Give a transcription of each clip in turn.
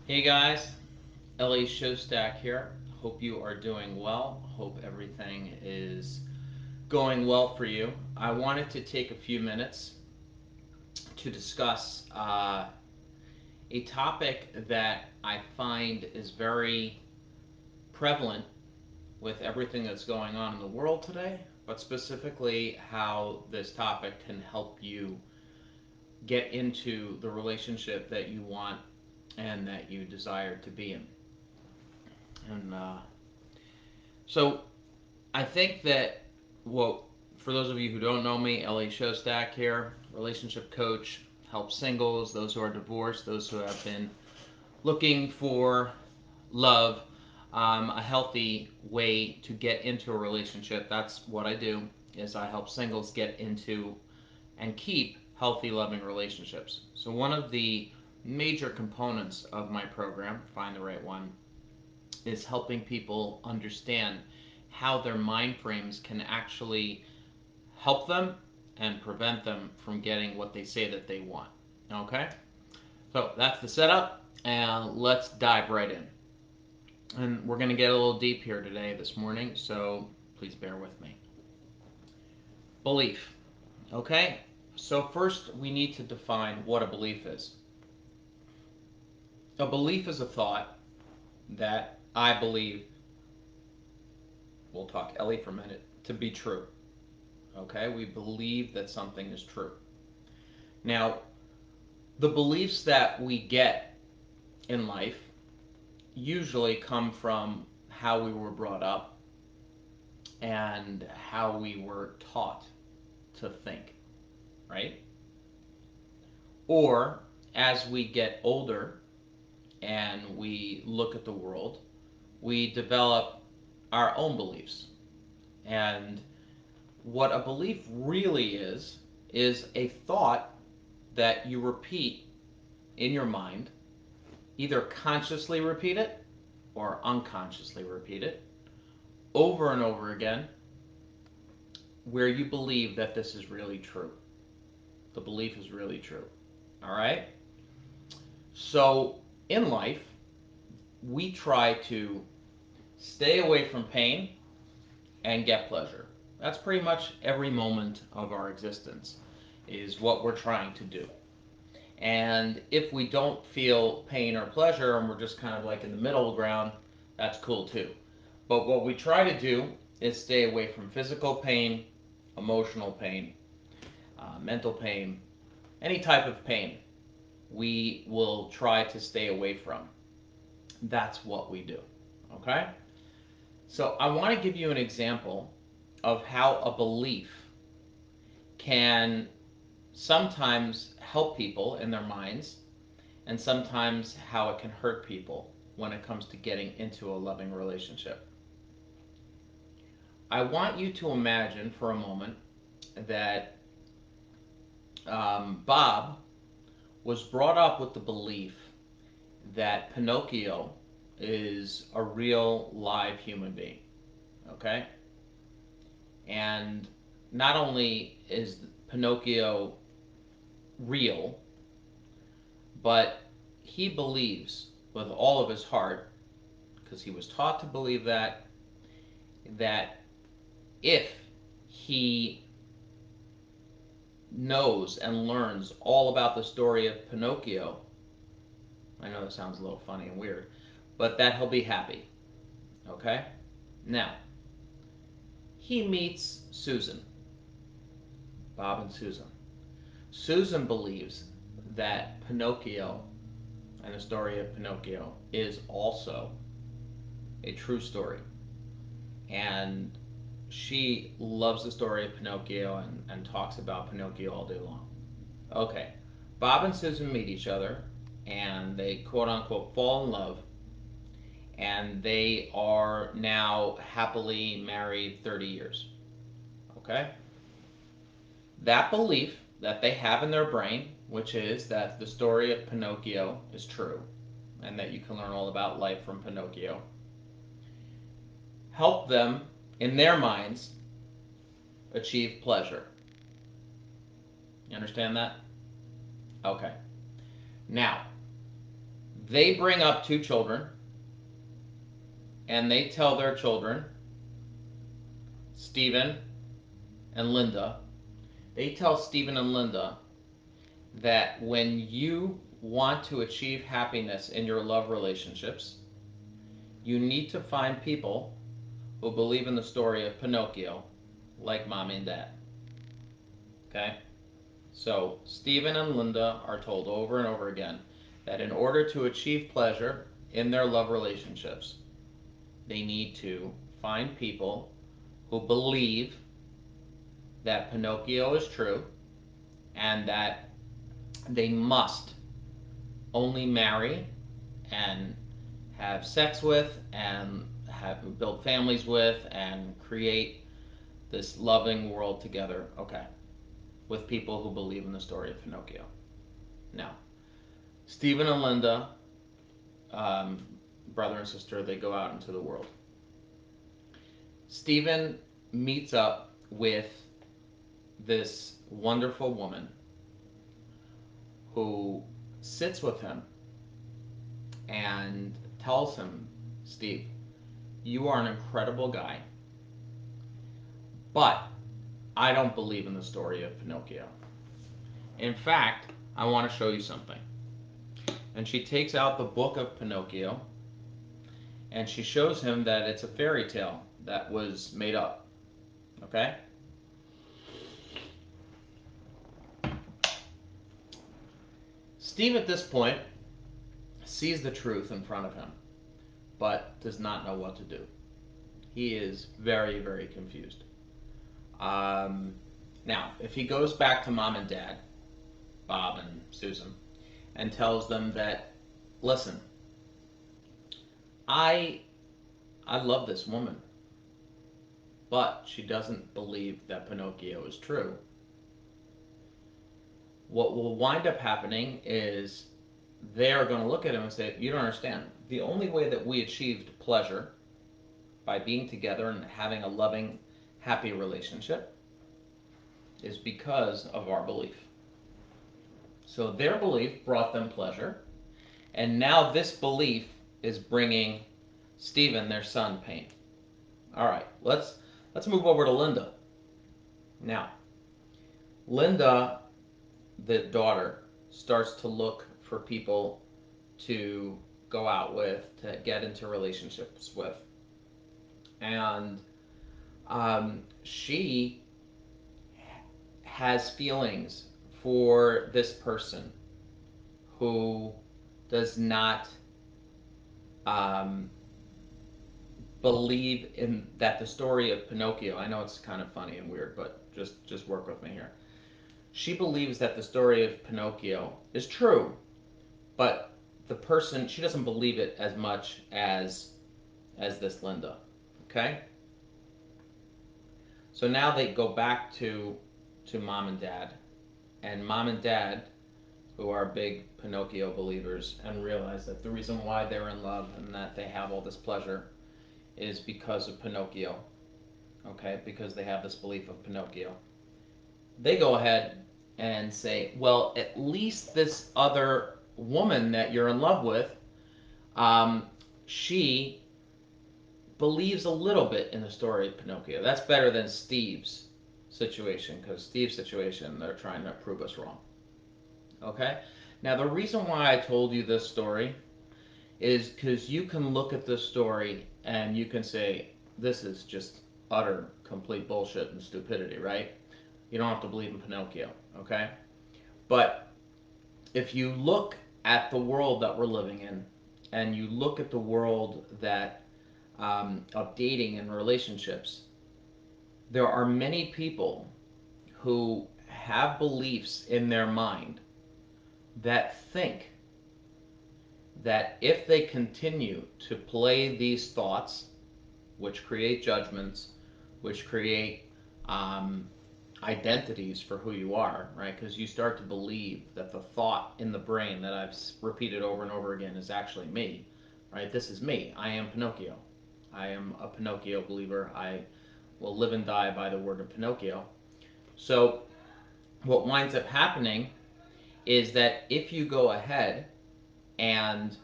Hey guys, Ellie Showstack here. Hope you are doing well. Hope everything is going well for you. I wanted to take a few minutes to discuss a topic that I find is very prevalent with everything that's going on in the world today, but specifically how this topic can help you get into the relationship that you want and that you desire to be in. And so I think that, well, for those of you who don't know me, Ellie Showstack here, relationship coach, help singles, those who are divorced, those who have been looking for love, a healthy way to get into a relationship. That's what I do. Is I help singles get into and keep healthy, loving relationships. So one of the major components of my program, Find the Right One, is helping people understand how their mind frames can actually help them and prevent them from getting what they say that they want. Okay? So that's the setup, and let's dive right in. And we're going to get a little deep here today, this morning, so please bear with me. Belief. Okay? So, first, we need to define what a belief is. A belief is a thought that I believe, we'll talk Ellie for a minute, to be true. Okay? We believe that something is true. Now, the beliefs that we get in life usually come from how we were brought up and how we were taught to think, right? Or as we get older and we look at the world, we develop our own beliefs. And what a belief really is a thought that you repeat in your mind, either consciously repeat it or unconsciously repeat it over and over again, where you believe that this is really true. The belief is really true. All right? So, in life, we try to stay away from pain and get pleasure. That's pretty much every moment of our existence, is what we're trying to do. And if we don't feel pain or pleasure and we're just kind of like in the middle ground, that's cool too. But what we try to do is stay away from physical pain, emotional pain, mental pain, any type of pain we will try to stay away from. That's what we do. Okay? So I want to give you an example of how a belief can sometimes help people in their minds and sometimes how it can hurt people when it comes to getting into a loving relationship. I want you to imagine for a moment that Bob was brought up with the belief that Pinocchio is a real live human being. Okay? And not only is Pinocchio real, but he believes with all of his heart, because he was taught to believe that if he knows and learns all about the story of Pinocchio, I know this sounds a little funny and weird, but that he'll be happy. Okay? Now, he meets Susan, Bob and Susan. Susan believes that Pinocchio and the story of Pinocchio is also a true story. And she loves the story of Pinocchio and talks about Pinocchio all day long. Okay, Bob and Susan meet each other and they quote unquote fall in love, and they are now happily married 30 years. Okay? That belief that they have in their brain, which is that the story of Pinocchio is true and that you can learn all about life from Pinocchio, help them in their minds achieve pleasure. You understand that? Okay. Now, They bring up two children and they tell their children, Stephen and Linda, they tell Stephen and Linda that when you want to achieve happiness in your love relationships, you need to find people who believe in the story of Pinocchio, like mommy and dad. Okay? So, Stephen and Linda are told over and over again that in order to achieve pleasure in their love relationships, they need to find people who believe that Pinocchio is true and that they must only marry and have sex with and have build families with and create this loving world together. Okay, with people who believe in the story of Pinocchio. Now, Stephen and Linda, um, brother and sister, they go out into the world. Stephen meets up with this wonderful woman who sits with him and tells him, Steve, you are an incredible guy, but I don't believe in the story of Pinocchio. In fact, I want to show you something. And she takes out the book of Pinocchio and she shows him that it's a fairy tale that was made up. Okay? Steve, at this point, sees the truth in front of him, but does not know what to do. He is very, very confused. Um, Now, if he goes back to mom and dad, Bob and Susan, and tells them that, listen, I I love this woman, but she doesn't believe that Pinocchio is true. What will wind up happening is they are going to look at him and say, you don't understand. The only way that we achieved pleasure by being together and having a loving, happy relationship is because of our belief. So their belief brought them pleasure, and now this belief is bringing Stephen, their son, pain. All right, let's move over to Linda. Now, Linda, the daughter, starts to look for people to go out with, to get into relationships with, and she has feelings for this person who does not um, believe in that the story of Pinocchio. I know it's kind of funny and weird, but just work with me here. She believes that the story of Pinocchio is true, but the person she doesn't believe it as much as this Linda. Okay, so now they go back to mom and dad, and mom and dad, who are big Pinocchio believers, and realize that the reason why they're in love and that they have all this pleasure is because of Pinocchio. Okay, because they have this belief of Pinocchio. They go ahead and say, well, at least this other woman that you're in love with, um, she believes a little bit in the story of Pinocchio. That's better than Steve's situation, because Steve's situation, they're trying to prove us wrong. Okay? Now, the reason why I told you this story is because you can look at this story and you can say, this is just utter, complete bullshit and stupidity, right? You don't have to believe in Pinocchio, okay? But if you look at the world that we're living in, and you look at the world that of dating and relationships, there are many people who have beliefs in their mind that think that if they continue to play these thoughts, which create judgments, which create um, identities for who you are, right? Because you start to believe that the thought in the brain that I've repeated over and over again is actually me, right? This is me. I am Pinocchio. I am a Pinocchio believer. I will live and die by the word of Pinocchio. So, what winds up happening is that if you go ahead and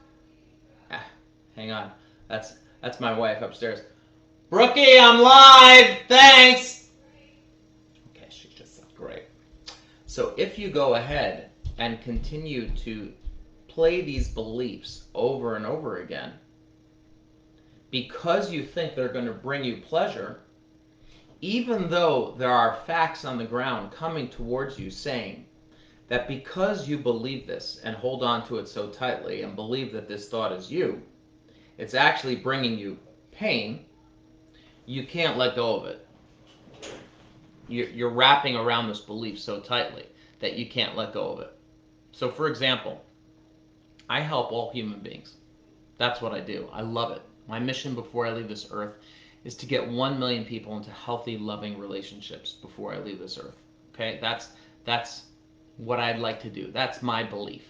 Hang on. That's my wife upstairs. Brookie, I'm live. Thanks. Okay, she's just great. So if you go ahead and continue to play these beliefs over and over again, because you think they're going to bring you pleasure, even though there are facts on the ground coming towards you saying that because you believe this and hold on to it so tightly and believe that this thought is you, it's actually bringing you pain, you can't let go of it. You're wrapping around this belief so tightly that you can't let go of it. So, for example, I help all human beings. That's what I do. I love it. My mission before I leave this earth is to get 1 million people into healthy, loving relationships before I leave this earth. Okay? That's what I'd like to do. That's my belief.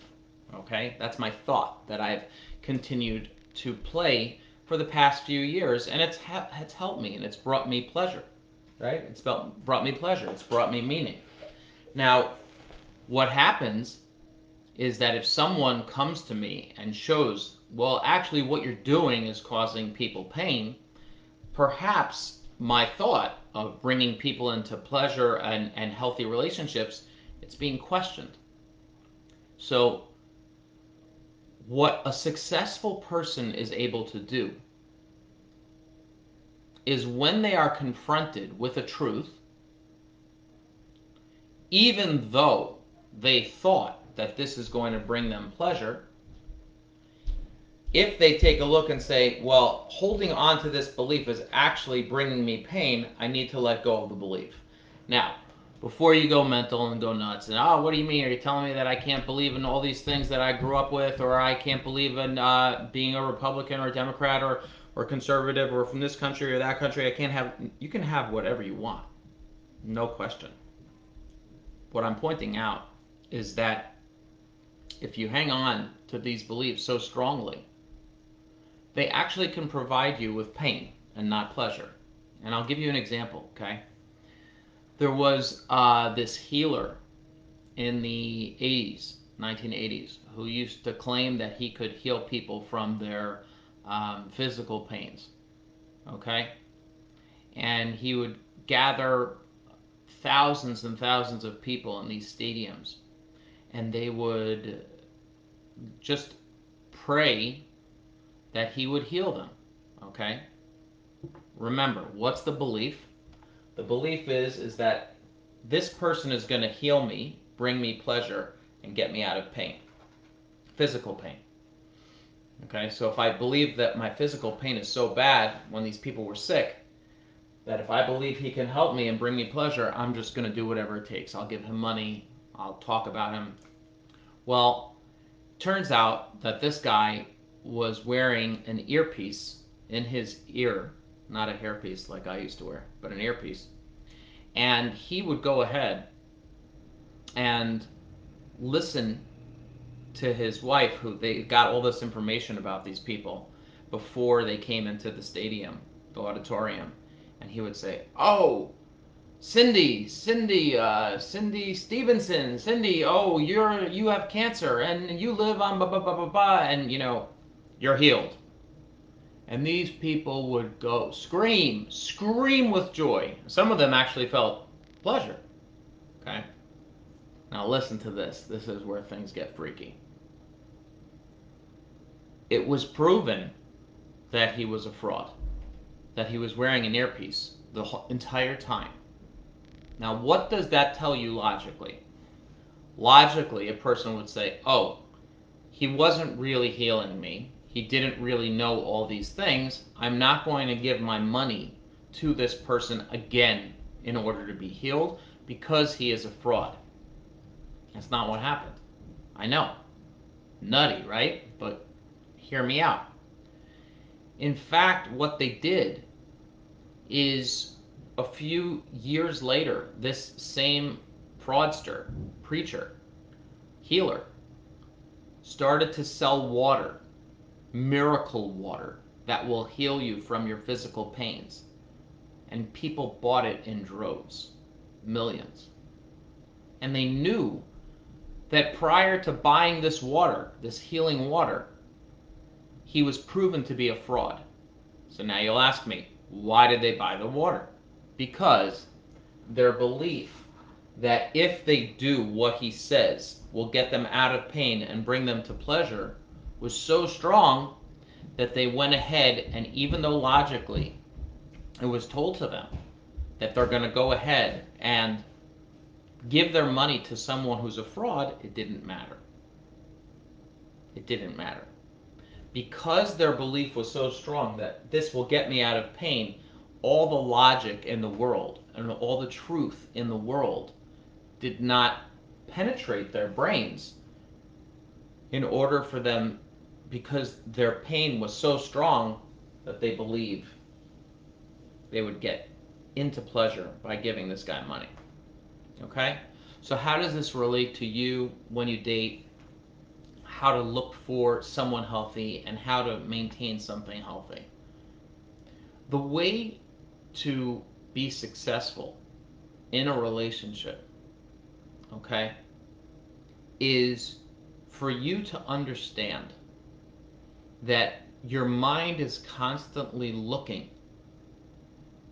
Okay? That's my thought that I've continued to play for the past few years, and it's helped me, and it's brought me pleasure. Right? It's brought me pleasure. It's brought me meaning. Now, what happens is that if someone comes to me and shows, well, actually what you're doing is causing people pain, perhaps my thought of bringing people into pleasure and healthy relationships, it's being questioned. So what a successful person is able to do is when they are confronted with a truth, even though they thought that this is going to bring them pleasure, if they take a look and say, well, holding on to this belief is actually bringing me pain, I need to let go of the belief. Now, before you go mental and go nuts and, oh, what do you mean? Are you telling me that I can't believe in all these things that I grew up with, or I can't believe in being a Republican or a Democrat or conservative or from this country or that country? I can't have, you can have whatever you want. No question. What I'm pointing out is that if you hang on to these beliefs so strongly, they actually can provide you with pain and not pleasure. And I'll give you an example, okay? There was this healer in the 80s, 1980s, who used to claim that he could heal people from their physical pains, okay? And he would gather thousands and thousands of people in these stadiums, and they would just pray that he would heal them, okay? Remember, what's the belief? The belief is that this person is going to heal me, bring me pleasure, and get me out of pain, physical pain. Okay, so if I believe that my physical pain is so bad when these people were sick, that if I believe he can help me and bring me pleasure, I'm just going to do whatever it takes. I'll give him money, I'll talk about him. Well, turns out that this guy was wearing an earpiece in his ear, not a hairpiece like I used to wear, but an earpiece. And he would go ahead and listen to his wife, who they got all this information about these people before they came into the stadium, the auditorium. And he would say, oh, Cindy Stevenson, Cindy, oh, you have cancer and you live on blah blah blah blah blah, and you're healed. And these people would go scream with joy. Some of them actually felt pleasure. Okay? Now listen to this. This is where things get freaky. It was proven that he was a fraud, that he was wearing an earpiece the entire time. Now, what does that tell you logically? Logically, a person would say, oh, he wasn't really healing me. He didn't really know all these things. I'm not going to give my money to this person again in order to be healed because he is a fraud. That's not what happened. I know. Nutty, right? But hear me out. In fact, what they did is a few years later, this same fraudster, preacher, healer, started to sell water, miracle water, that will heal you from your physical pains. And people bought it in droves, millions. And they knew that prior to buying this water, this healing water, he was proven to be a fraud. So now you'll ask me, why did they buy the water? Because their belief that if they do what he says will get them out of pain and bring them to pleasure was so strong that they went ahead, and even though logically it was told to them that they're going to go ahead and give their money to someone who's a fraud, it didn't matter. It didn't matter. Because their belief was so strong that this will get me out of pain, all the logic in the world and all the truth in the world did not penetrate their brains in order for them, because their pain was so strong that they believe they would get into pleasure by giving this guy money. Okay? So how does this relate to you when you date? How to look for someone healthy and how to maintain something healthy? The way to be successful in a relationship, okay, is for you to understand that your mind is constantly looking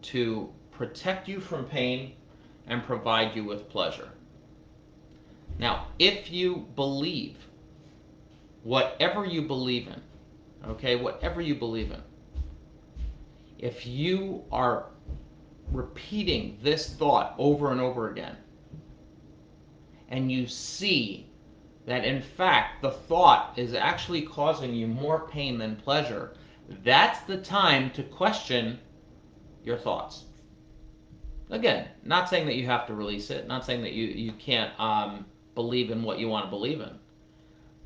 to protect you from pain and provide you with pleasure. Now, if you believe whatever you believe in, okay, whatever you believe in, if you are repeating this thought over and over again, and you see that in fact the thought is actually causing you more pain than pleasure, that's the time to question your thoughts. Again, not saying that you have to release it, not saying that you can't believe in what you want to believe in,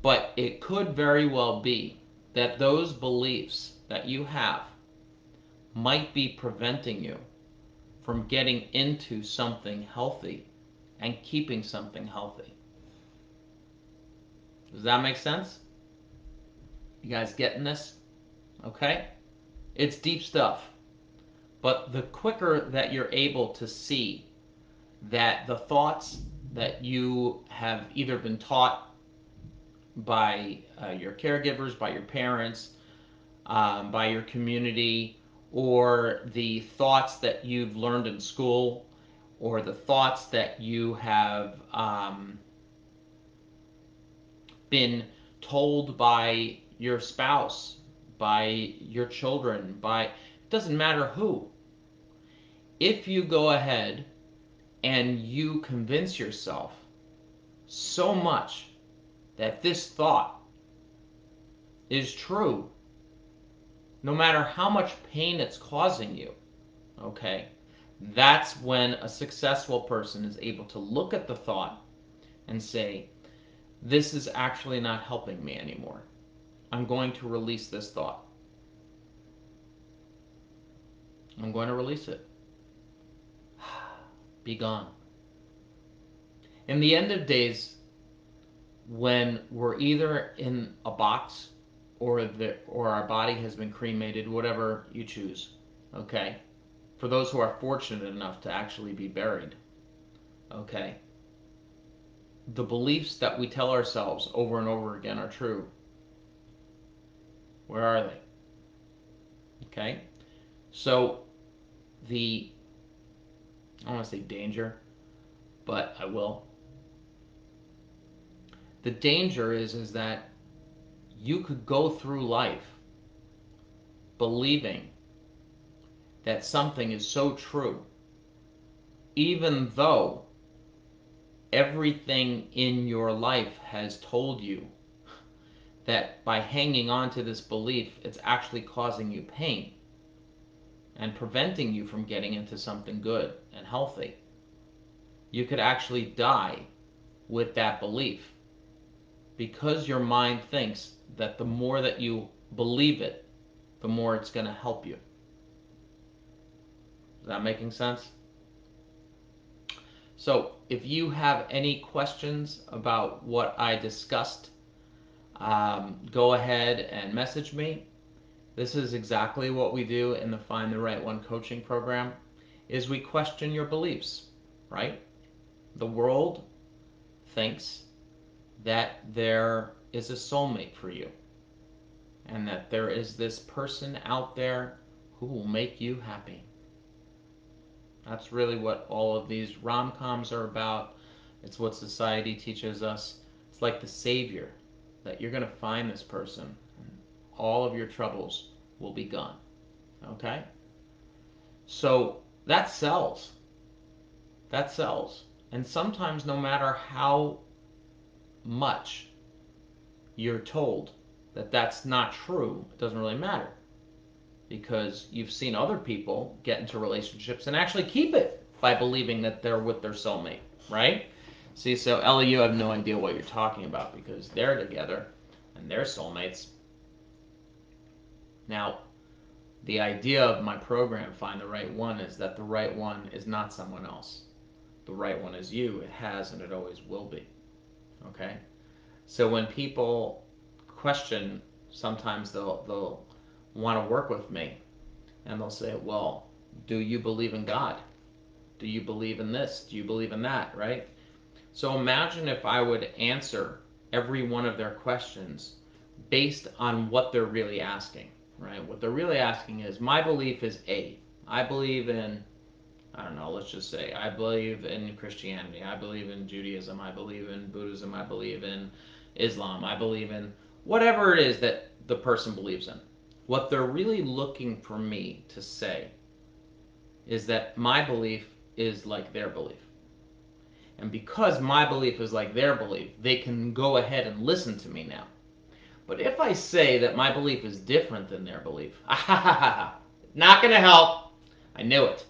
but it could very well be that those beliefs that you have might be preventing you from getting into something healthy and keeping something healthy. Does that make sense? You guys getting this? Okay? It's deep stuff. But the quicker that you're able to see that the thoughts that you have either been taught by your caregivers, by your parents, by your community, or the thoughts that you've learned in school, or the thoughts that you have been told by your spouse, by your children, by, it doesn't matter who. If you go ahead and you convince yourself so much that this thought is true, no matter how much pain it's causing you, okay, that's when a successful person is able to look at the thought and say, this is actually not helping me anymore. I'm going to release this thought. I'm going to release it. Be gone. In the end of days, when we're either in a box or our body has been cremated, whatever you choose, okay? For those who are fortunate enough to actually be buried, okay? The beliefs that we tell ourselves over and over again are true. Where are they? Okay? So the, I don't want to say danger, but I will. The danger is that you could go through life believing that something is so true, even though everything in your life has told you that by hanging on to this belief, it's actually causing you pain and preventing you from getting into something good and healthy. You could actually die with that belief because your mind thinks that the more that you believe it, the more it's going to help you. Is that making sense? So if you have any questions about what I discussed, go ahead and message me. This is exactly what we do in the Find the Right One coaching program, is we question your beliefs, right? The world thinks that there is a soulmate for you and that there is this person out there who will make you happy. That's really what all of these rom-coms are about. It's what society teaches us. It's like the savior, that you're going to find this person and all of your troubles will be gone. Okay? So that sells. That sells. And sometimes, no matter how much you're told that that's not true, it doesn't really matter, because you've seen other people get into relationships and actually keep it by believing that they're with their soulmate, right? See, so Ellie, you have no idea what you're talking about because they're together and they're soulmates. Now, the idea of my program, Find the Right One, is that the right one is not someone else. The right one is you. It has and it always will be. Okay? So when people question, sometimes they'll want to work with me and they'll say, well, do you believe in God? Do you believe in this? Do you believe in that? Right? So imagine if I would answer every one of their questions based on what they're really asking, right? What they're really asking is, my belief is A. I believe in, I don't know, let's just say, I believe in Christianity. I believe in Judaism. I believe in Buddhism. I believe in Islam. I believe in whatever it is that the person believes in. What they're really looking for me to say is that my belief is like their belief. And because my belief is like their belief, they can go ahead and listen to me now. But if I say that my belief is different than their belief, not going to help. I knew it.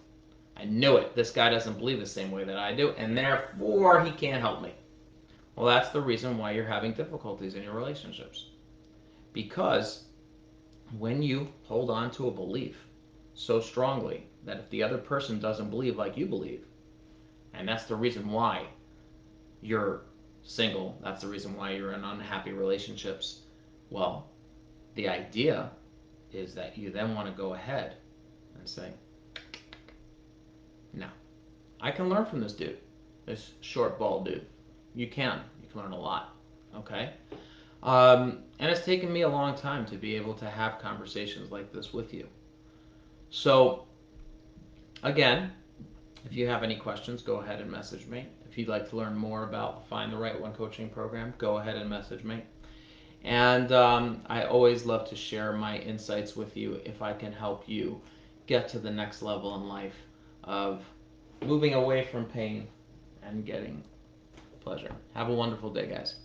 I knew it. This guy doesn't believe the same way that I do, and therefore he can't help me. Well, that's the reason why you're having difficulties in your relationships. Because when you hold on to a belief so strongly that if the other person doesn't believe like you believe, and that's the reason why you're single, that's the reason why you're in unhappy relationships, well, the idea is that you then want to go ahead and say, no, I can learn from this dude, this short, bald dude. You can. You can learn a lot. Okay? And it's taken me a long time to be able to have conversations like this with you. So, again, if you have any questions, go ahead and message me. If you'd like to learn more about the Find the Right One coaching program, go ahead and message me. And I always love to share my insights with you if I can help you get to the next level in life of moving away from pain and getting pleasure. Have a wonderful day, guys.